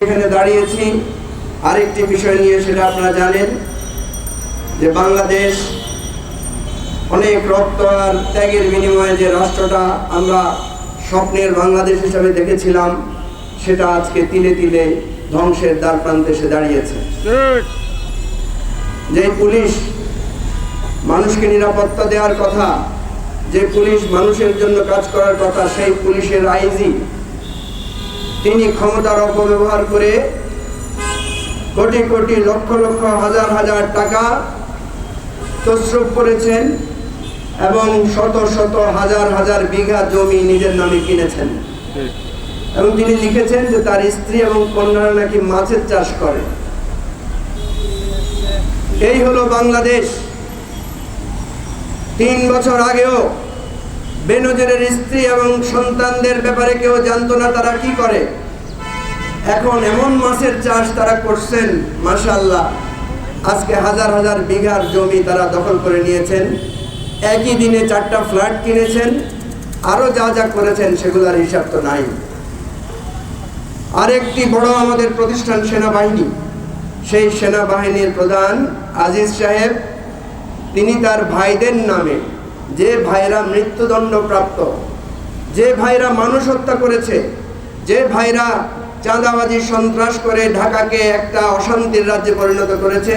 এখানে দাঁড়িয়েছি আরেকটি বিষয় নিয়ে, সেটা আপনারা জানেন যে বাংলাদেশ অনেক রক্ত আর ত্যাগের বিনিময়ে যে রাষ্ট্রটা আমরা স্বপ্নের বাংলাদেশ হিসাবে দেখেছিলাম, সেটা আজকে তিলে তিলে ধ্বংসের দ্বার প্রান্তে এসে দাঁড়িয়েছে। যে পুলিশ মানুষকে নিরাপত্তা দেওয়ার কথা, যে পুলিশ মানুষের জন্য কাজ করার কথা, সেই পুলিশের আইজি তিনি ক্ষমতার অপব্যবহার করে কোটি কোটি লক্ষ লক্ষ হাজার হাজার টাকা তছরূপ করেছেন এবং শত শত হাজার হাজার বিঘা জমি নিজের নামে কিনেছেন। এবং তিনি লিখেছেন যে তার স্ত্রী এবং কন্যারা নাকি মাছের চাষ করে। এই হলো বাংলাদেশ। 3 বছর আগেও বেনজিরের স্ত্রী এবং সন্তানদের ব্যাপারে কেউ জানতো না তারা কি করে। এখন এমন মাছের চাষ তারা করছেন, মাশাআল্লাহ, আজকে হাজার হাজার বিঘার জমি তারা দখল করে নিয়েছেন। একই দিনে 4টা ফ্ল্যাট কিনেছেন, আরো যা যা করেছেন সেগুলোর হিসাব তো নাই। আরেকটি বড় আমাদের প্রতিষ্ঠান সেনাবাহিনী, সেই সেনাবাহিনীর প্রধান আজিজ সাহেব তিনি তার ভাইদের নামে, যে ভাইরা মৃত্যুদণ্ড প্রাপ্ত, যে ভাইরা মানুষ হত্যা করেছে, যে ভাইরা চাঁদাবাজি সন্ত্রাস করে ঢাকাকে একটা অশান্তির রাজ্যে পরিণত করেছে,